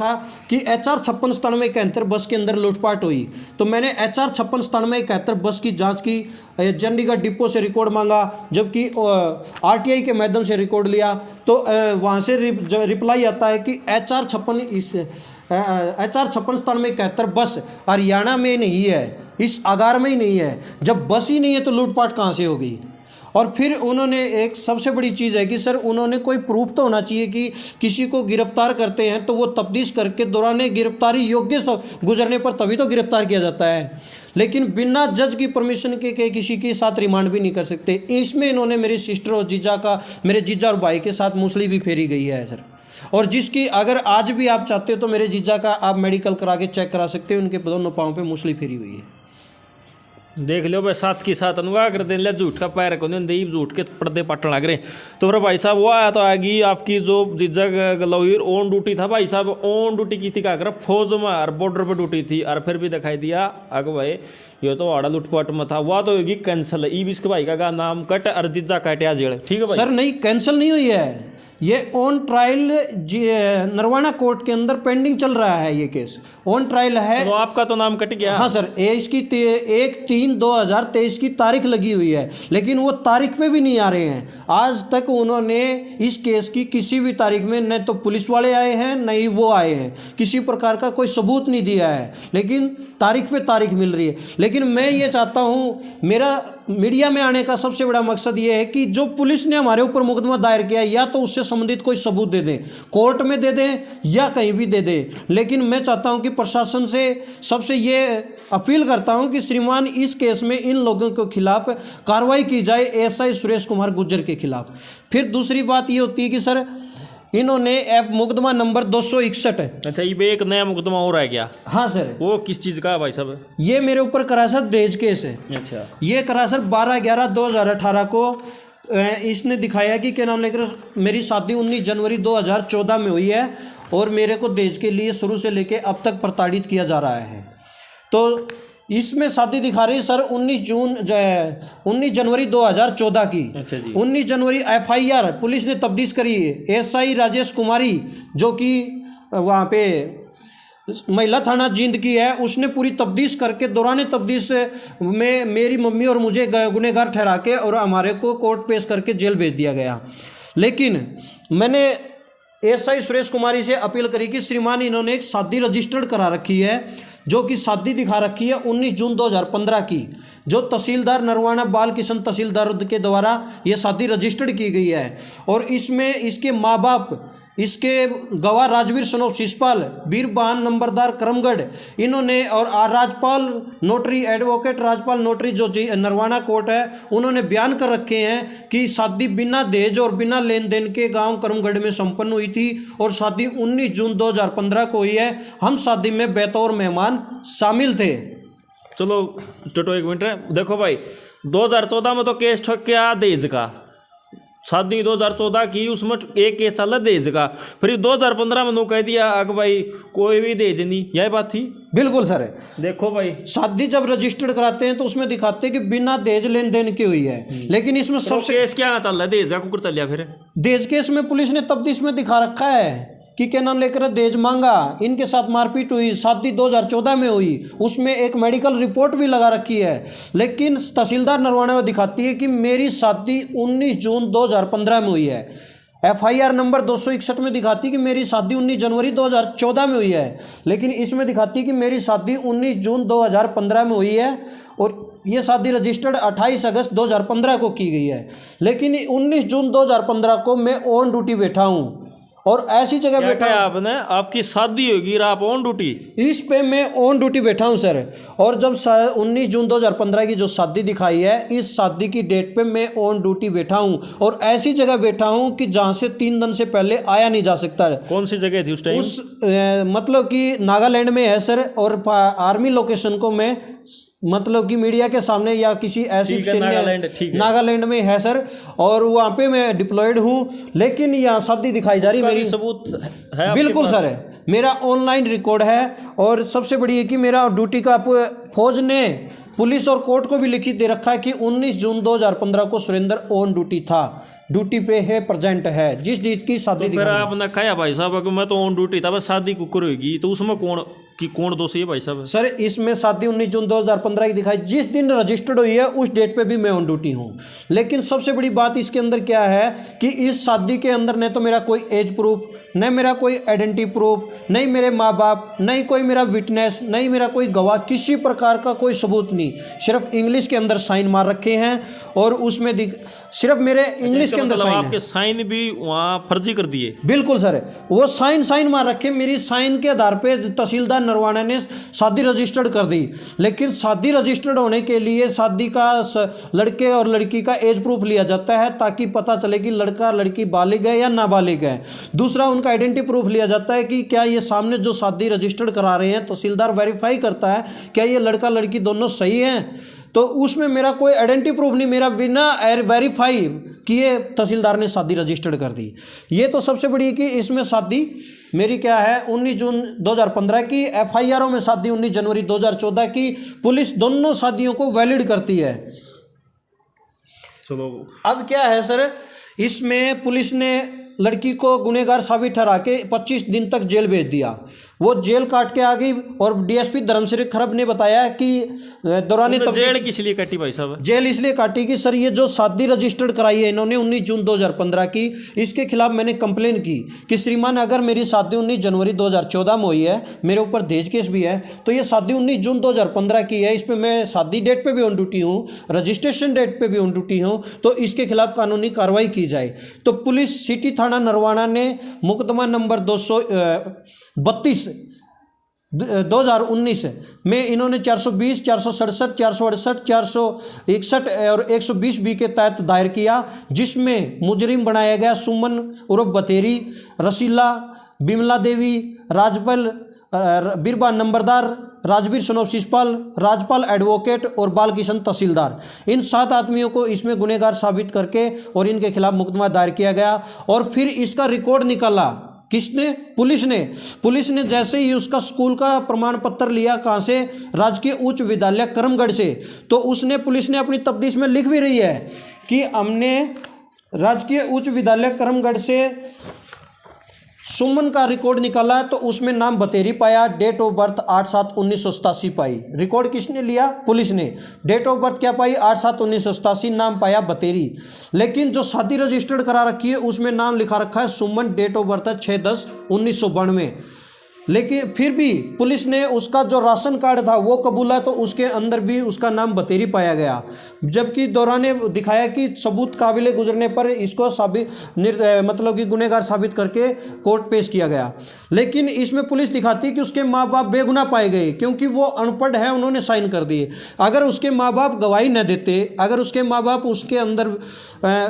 था कि HR 5697 बस के अंदर लूटपाट हुई, तो मैंने HR 5697 बस की जांच की, चंडीगढ़ डिपो से रिकॉर्ड मांगा, जबकि RTI के माध्यम से रिकॉर्ड लिया, तो वहाँ से रिप्लाई आता है कि HR 5697 बस हरियाणा में नहीं है, इस आगार में ही नहीं है। जब बस ही नहीं है तो लूटपाट कहाँ से होगी। और फिर उन्होंने एक सबसे बड़ी चीज़ है कि सर उन्होंने कोई प्रूफ तो होना चाहिए कि किसी को गिरफ्तार करते हैं तो वो तफ्तीश करके दौरान गिरफ्तारी योग्य गुजरने पर तभी तो गिरफ्तार किया जाता है, लेकिन बिना जज की परमिशन के किसी के साथ रिमांड भी नहीं कर सकते। इसमें इन्होंने मेरी सिस्टर और जीजा का, मेरे जीजा और भाई के साथ मूसली भी फेरी गई है सर, और जिसकी अगर आज भी आप चाहते हो तो मेरे जीजा का आप मेडिकल करा के चेक करा सकते हो, उनके दोनों पाँव पे मूसली फेरी हुई है। देख लो भाई, साथ की साथ अनुगा कर देने ले, झूठ का पैर को नहीं, झूठ के पर्दे पटन लग रहे। तो मेरा भाई साहब वो आया तो आएगी आपकी जो जिज्जा गलौर ऑन ड्यूटी था, भाई साहब ऑन ड्यूटी की थी, क्या कर फौज में और बॉर्डर पर ड्यूटी थी, और फिर भी दिखाई दिया अगर भाई ये तो वाड़ा लुटपाट में था, वह तो होगी कैंसिल। ई भी इसके भाई का नाम कट और जिज्जा कटिया जेड़, ठीक है भाई सर। नहीं, कैंसिल नहीं हुई है, ये ऑन ट्रायल नरवाना कोर्ट के अंदर पेंडिंग चल रहा है, ये केस ऑन ट्रायल है। तो आपका तो नाम कट गया। हाँ सर, इसकी 1/3/2023 की तारीख लगी हुई है, लेकिन वो तारीख पे भी नहीं आ रहे हैं। आज तक उन्होंने इस केस की किसी भी तारीख में न तो पुलिस वाले आए हैं न ही वो आए हैं, किसी प्रकार का कोई सबूत नहीं दिया है, लेकिन तारीख पे तारीख मिल रही है। लेकिन मैं ये चाहता हूँ, मेरा मीडिया में आने का सबसे बड़ा मकसद ये है कि जो पुलिस ने हमारे ऊपर मुकदमा दायर किया या तो उससे संबंधित कोई सबूत दे दें, कोर्ट में दे दें या कहीं भी दे दें। लेकिन मैं चाहता हूं कि प्रशासन से सबसे ये अपील करता हूं कि श्रीमान इस केस में इन लोगों के खिलाफ कार्रवाई की जाए, SI सुरेश कुमार गुर्जर के खिलाफ। फिर दूसरी बात ये होती है कि सर इन्होंने मुकदमा नंबर 261 है। अच्छा, ये एक नया मुकदमा हो रहा है क्या? हाँ सर। वो किस चीज़ का है भाई साहब? ये मेरे ऊपर करा सर दहेज केस है। अच्छा। ये करा सर 12/11/2018 को। इसने दिखाया कि क्या नाम लेकर मेरी शादी 19 जनवरी 2014 में हुई है और मेरे को दहेज के लिए शुरू से लेके अब तक प्रताड़ित किया जा रहा है। तो इसमें शादी दिखा रही सर 19 जनवरी 2014 की। अच्छा जी। 19 जनवरी FIR पुलिस ने तफ्तीश करी है। SI राजेश कुमारी जो कि वहाँ पे महिला थाना जींद की है, उसने पूरी तफ्तीश करके दौरान तफ्तीश में मेरी मम्मी और मुझे गुनहगार ठहरा के और हमारे को कोर्ट पेश करके जेल भेज दिया गया। लेकिन मैंने SI सुरेश कुमारी से अपील करी कि श्रीमान इन्होंने एक शादी रजिस्टर्ड करा रखी है, जो कि शादी दिखा रखी है 19 जून 2015 की, जो तहसीलदार नरवाना बाल किशन तहसीलदार के द्वारा ये शादी रजिस्टर्ड की गई है। और इसमें इसके माँ बाप, इसके गवाह राजवीर सनोप शिषपाल, बीरबान नंबरदार करमगढ़, इन्होंने और Rajpal notary, advocate Rajpal notary जो नरवाना कोर्ट है, उन्होंने बयान कर रखे हैं कि शादी बिना दहेज और बिना लेन देन के गांव करमगढ़ में संपन्न हुई थी और शादी 19 जून 2015 को हुई है। हम शादी में बतौर मेहमान शामिल थे। चलो टोटो एक मिनट है। देखो भाई, 2014 में तो केस ठोक क्या दहेज का, शादी 2014 की, उसमें एक केस चला दहेज का। फिर 2015 में कह दिया कि भाई कोई भी दहेज नहीं, यही बात थी। बिल्कुल सर। देखो भाई, शादी जब रजिस्टर्ड कराते हैं तो उसमें दिखाते हैं कि बिना दहेज लेन देन की हुई है, लेकिन इसमें तो सबसे केस क्या चल रहा है, दहेज का कुकर चल गया। फिर दहेज केस में पुलिस ने तफ्तीश में दिखा रखा है कि क्या नाम लेकर दहेज मांगा, इनके साथ मारपीट हुई, शादी 2014 में हुई, उसमें एक मेडिकल रिपोर्ट भी लगा रखी है। लेकिन तहसीलदार नरवाना दिखाती है कि मेरी शादी 19 जून 2015 में हुई है। FIR नंबर 261 में दिखाती है कि मेरी शादी 19 जनवरी 2014 में हुई है, लेकिन इसमें दिखाती है कि मेरी शादी 19 जून 2015 में हुई है और ये शादी रजिस्टर्ड 28 अगस्त 2015 को की गई है। लेकिन 19 जून 2015 को मैं ऑन ड्यूटी बैठा हूँ और ऐसी जगह बैठा है आपने, आपकी शादी होगी और आप ऑन ड्यूटी, इस पे मैं ऑन ड्यूटी बैठा हूं सर। और जब 19 जून 2015 की जो शादी दिखाई है, इस शादी की डेट पे मैं ऑन ड्यूटी बैठा हूं और ऐसी जगह बैठा हूं कि जहां से 3 दिन से पहले आया नहीं जा सकता। कौन सी जगह थी उस टाइम? मतलब कि नागालैंड में है सर, और आर्मी लोकेशन को मैं मतलब कि मीडिया के सामने या किसी ऐसी नागालैंड में है सर, और वहाँ पे मैं डिप्लॉयड हूँ। लेकिन यहाँ शादी दिखाई जा रही, मेरी सबूत है? बिल्कुल सर है, मेरा ऑनलाइन रिकॉर्ड है। और सबसे बड़ी है कि मेरा ड्यूटी का फौज ने पुलिस और कोर्ट को भी लिखित दे रखा है कि 19 जून 2015 को सुरेंद्र ऑन ड्यूटी था। ड्यूटी पे है, प्रेजेंट है, जिस डेट की शादी फिर आपने कहा भाई साहब कि मैं तो ऑन ड्यूटी था, बस शादी कुकर होगी, तो उसमें कौन दोषी है भाई साहब? सर इसमें शादी 19 जून 2015 की दिखाई, जिस दिन रजिस्टर्ड हुई है उस डेट पे भी मैं ऑन ड्यूटी हूँ। लेकिन सबसे बड़ी बात इसके अंदर क्या है कि इस शादी के अंदर न तो मेरा कोई एज प्रूफ, न मेरा कोई आइडेंटिटी प्रूफ, नहीं मेरे माँ बाप, नहीं कोई मेरा विटनेस, नहीं मेरा कोई गवाह, किसी प्रकार का कोई सबूत नहीं। सिर्फ इंग्लिश के अंदर साइन मार रखे हैं और उसमें सिर्फ मेरे इंग्लिश के अंदर साइन है। आपके साइन भी वहाँ फर्जी कर दिए? बिल्कुल सर, वो साइन मार रखे, मेरी साइन के आधार पे तहसीलदार नरवाना ने शादी रजिस्टर्ड कर दी। लेकिन शादी रजिस्टर्ड होने के लिए शादी का लड़के और लड़की का एज प्रूफ लिया जाता है ताकि पता चले कि लड़का लड़की बालिग है या नाबालिग है। दूसरा उनका आइडेंटिटी प्रूफ लिया जाता है कि क्या ये सामने जो शादी रजिस्टर्ड करा रहे हैं तहसीलदार वेरीफाई करता है क्या ये लड़का लड़की दोनों सही हैं। तो उसमें मेरा कोई आइडेंटिटी प्रूफ नहीं, मेरा बिना वेरीफाई किए तहसीलदार ने शादी रजिस्टर्ड कर दी। ये तो सबसे बड़ी है कि इसमें शादी मेरी क्या है 19 जून 2015 की, एफआईआरों में शादी 19 जनवरी 2014 की। पुलिस दोनों शादियों को वैलिड करती है। चलो अब क्या है सर, इसमें पुलिस ने लड़की को गुनहगार साबित ठहरा के 25 दिन तक जेल भेज दिया। वो जेल काट के आ गई और डीएसपी धर्मश्री खरब ने बताया कि दौरान जेल किस लिए काटी भाई साहब? जेल इसलिए काटी कि सर ये जो शादी रजिस्टर्ड कराई है इन्होंने 19 जून 2015 की, इसके खिलाफ मैंने कंप्लेन की कि श्रीमान अगर मेरी शादी 19 जनवरी 2014 में हुई है, मेरे ऊपर दहेज केस भी है, तो ये शादी 19 जून 2015 की है, इस पर मैं शादी डेट पे भी ऑन ड्यूटी हूँ, रजिस्ट्रेशन डेट पे भी ऑन ड्यूटी हूँ, तो इसके खिलाफ कानूनी कार्रवाई की जाए। तो पुलिस सिटी थाना नरवाना ने मुकदमा नंबर 232 2019 में इन्होंने 420, 467, 468, 461 और 120 बी के तहत दायर किया, जिसमें मुजरिम बनाया गया सुमन उर्फ बतेरी, रसीला, बिमला देवी, राजपाल बिरबा नंबरदार, राजवीर सनोब शिषपाल, राजपाल एडवोकेट और बालकिशन तहसीलदार। इन 7 आदमियों को इसमें गुनहगार साबित करके और इनके खिलाफ मुकदमा दायर किया गया। और फिर इसका रिकॉर्ड निकाला किसने? पुलिस ने जैसे ही उसका स्कूल का प्रमाण पत्र लिया, कहाँ से? राजकीय उच्च विद्यालय करमगढ़ से। तो उसने पुलिस ने अपनी तफ्तीश में लिख भी रही है कि हमने राजकीय उच्च विद्यालय करमगढ़ से सुमन का रिकॉर्ड निकाला, तो उसमें नाम बतेरी पाया, डेट ऑफ बर्थ 8/7/1987 पाई। रिकॉर्ड किसने लिया? पुलिस ने। डेट ऑफ बर्थ क्या पाई? 8/7/1987, नाम पाया बतेरी। लेकिन जो शादी रजिस्टर्ड करा रखी है उसमें नाम लिखा रखा है सुमन, डेट ऑफ बर्थ है 6/10/1992। लेकिन फिर भी पुलिस ने उसका जो राशन कार्ड था वो कबूला, तो उसके अंदर भी उसका नाम बतेरी पाया गया, जबकि दौरान दिखाया कि सबूत काबिल गुजरने पर इसको मतलब कि गुनहगार साबित करके कोर्ट पेश किया गया। लेकिन इसमें पुलिस दिखाती है कि उसके माँ बाप बेगुनाह पाए गए क्योंकि वो अनपढ़ है, उन्होंने साइन कर दिए। अगर उसके माँ बाप गवाही न देते, अगर उसके माँ बाप उसके अंदर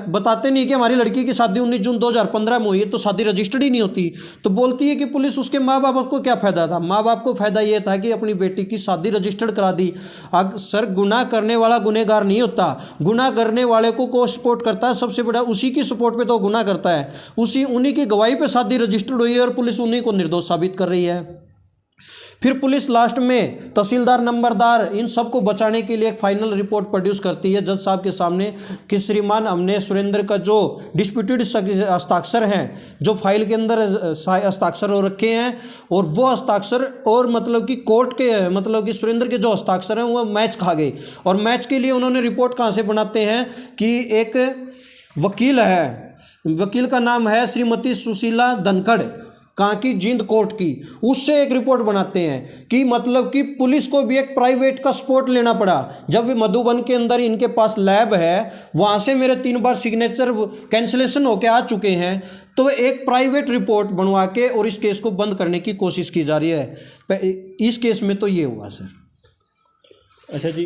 बताते नहीं कि हमारी लड़की की शादी 19 जून 2015 में हुई है, तो शादी रजिस्टर्ड ही नहीं होती। तो बोलती है कि पुलिस उसके माँ बाप को क्या फायदा था? माँ बाप को फायदा यह था कि अपनी बेटी की शादी रजिस्टर्ड करा दी। सर गुनाह करने वाला गुनहगार नहीं होता, गुनाह करने वाले को सपोर्ट करता है, सबसे बड़ा उसी की सपोर्ट पे तो गुनाह करता है। उन्हीं की गवाही पे शादी रजिस्टर्ड हुई है और पुलिस उन्हीं को निर्दोष साबित कर रही है। फिर पुलिस लास्ट में तहसीलदार नंबरदार इन सबको बचाने के लिए एक फाइनल रिपोर्ट प्रोड्यूस करती है जज साहब के सामने कि श्रीमान हमने सुरेंद्र का जो डिस्प्यूटेड हस्ताक्षर हैं, जो फाइल के अंदर हस्ताक्षर हो रखे हैं, और वो हस्ताक्षर और मतलब कि कोर्ट के मतलब कि सुरेंद्र के जो हस्ताक्षर हैं वो मैच खा गए। और मैच के लिए उन्होंने रिपोर्ट कहाँ से बनाते हैं कि एक वकील है, वकील का नाम है श्रीमती सुशीला धनखड़, कांकी जिंद कोर्ट की, उससे एक रिपोर्ट बनाते हैं कि मतलब कि पुलिस को भी एक प्राइवेट का सपोर्ट लेना पड़ा। जब भी मधुबन के अंदर इनके पास लैब है, वहाँ से मेरे 3 बार सिग्नेचर कैंसिलेशन होके आ चुके हैं, तो एक प्राइवेट रिपोर्ट बनवा के और इस केस को बंद करने की कोशिश की जा रही है। इस केस में तो ये हुआ सर। अच्छा जी,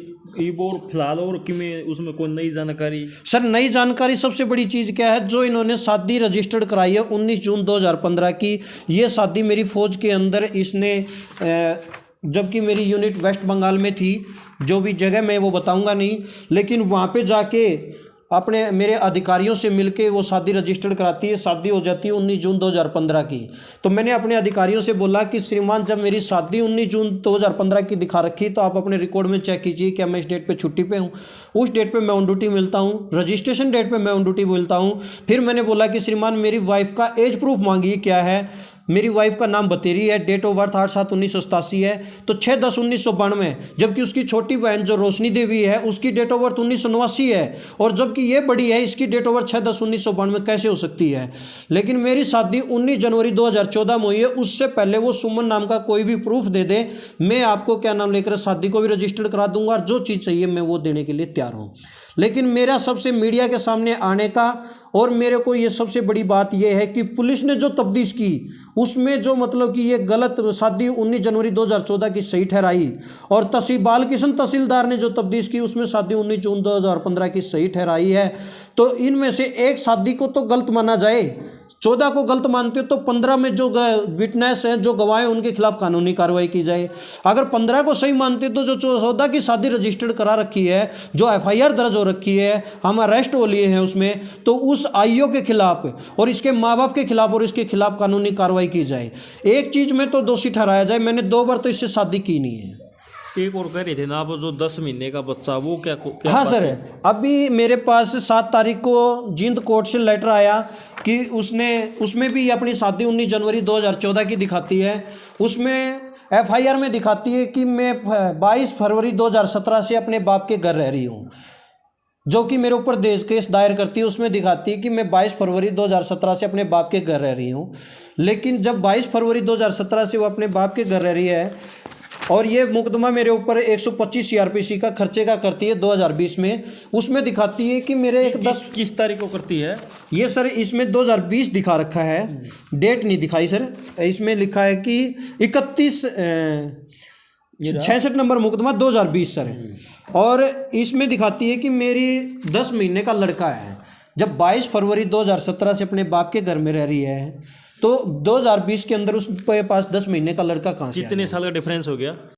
और फिलहाल और कि में उसमें कोई नई जानकारी? सर नई जानकारी सबसे बड़ी चीज़ क्या है, जो इन्होंने शादी रजिस्टर्ड कराई है 19 जून 2015 की, ये शादी मेरी फ़ौज के अंदर इसने जबकि मेरी यूनिट वेस्ट बंगाल में थी, जो भी जगह मैं वो बताऊंगा नहीं, लेकिन वहाँ पे जाके अपने मेरे अधिकारियों से मिलके वो शादी रजिस्टर्ड कराती है। शादी हो जाती है 19 जून 2015 की। तो मैंने अपने अधिकारियों से बोला कि श्रीमान जब मेरी शादी 19 जून 2015 की दिखा रखी तो आप अपने रिकॉर्ड में चेक कीजिए क्या मैं इस डेट पे छुट्टी पे हूँ। उस डेट पे मैं ऑन ड्यूटी मिलता हूँ, रजिस्ट्रेशन डेट पे मैं ऑन ड्यूटी मिलता हूँ। फिर मैंने बोला कि श्रीमान मेरी वाइफ का एज प्रूफ मांगिए क्या है। मेरी वाइफ का नाम बतेरी है, डेट ऑफ बर्थ 8/7/1987 है, तो 6/10/1992, जबकि उसकी छोटी बहन जो रोशनी देवी है उसकी डेट ऑफ बर्थ 1989 है, और जबकि ये बड़ी है इसकी डेट ऑफ बर्थ 6/10/1992 कैसे हो सकती है। लेकिन मेरी शादी 19 जनवरी 2014 में हुई है। उससे पहले वो सुमन नाम का कोई भी प्रूफ दे दे, मैं आपको क्या नाम लेकर शादी को भी रजिस्टर्ड करा दूंगा, और जो चीज़ चाहिए मैं वो देने के लिए तैयार हूँ। लेकिन मेरा सबसे मीडिया के सामने आने का और मेरे को ये सबसे बड़ी बात यह है कि पुलिस ने जो तफ्तीश की उसमें जो मतलब कि ये गलत शादी 19 जनवरी 2014 की सही ठहराई, और बालकिशन तहसीलदार ने जो तफ्तीश की उसमें शादी 19 जून 2015 की सही ठहराई है। तो इनमें से एक शादी को तो गलत माना जाए, 14 को गलत मानते हो तो 15 में जो विटनेस हैं जो गवाह हैं उनके खिलाफ कानूनी कार्रवाई की जाए। अगर 15 को सही मानते तो जो 14 की शादी रजिस्टर्ड करा रखी है, जो एफआईआर दर्ज हो रखी है, हम अरेस्ट हो लिए हैं उसमें, तो उस आईओ के खिलाफ और इसके माँ बाप के खिलाफ और इसके खिलाफ कानूनी कार्रवाई की जाए। एक चीज़ में तो दोषी ठहराया जाए, मैंने 2 बार तो इससे शादी की नहीं है। एक और कह रहे थे ना आप, जो 10 महीने का बच्चा वो क्या हाँ सर, अभी मेरे पास 7 तारीख को जींद कोर्ट से लेटर आया कि उसमें भी अपनी शादी 19 जनवरी 2014 की दिखाती है। उसमें एफआईआर में दिखाती है कि मैं 22 फरवरी 2017 से अपने बाप के घर रह रही हूँ, जो कि मेरे ऊपर देश केस दायर करती है। उसमें दिखाती है कि मैं 22 फरवरी 2017 से अपने बाप के घर रह रही हूँ। लेकिन जब 22 फरवरी 2017 से वो अपने बाप के घर रह रही है और ये मुकदमा मेरे ऊपर 125 सीआरपीसी का खर्चे का करती है 2020 में, उसमें दिखाती है कि मेरे एक 10 किस तारीख को करती है ये सर, इसमें 2020 दिखा रखा है, डेट नहीं दिखाई सर। इसमें लिखा है कि 66 नंबर मुकदमा 2020 सर, और इसमें दिखाती है कि मेरी 10 महीने का लड़का है। जब 22 फरवरी 2017 से अपने बाप के घर में रह रही है तो 2020 के अंदर उसके पास 10 महीने का लड़का कहाँ से आया? कितने साल का डिफरेंस हो गया?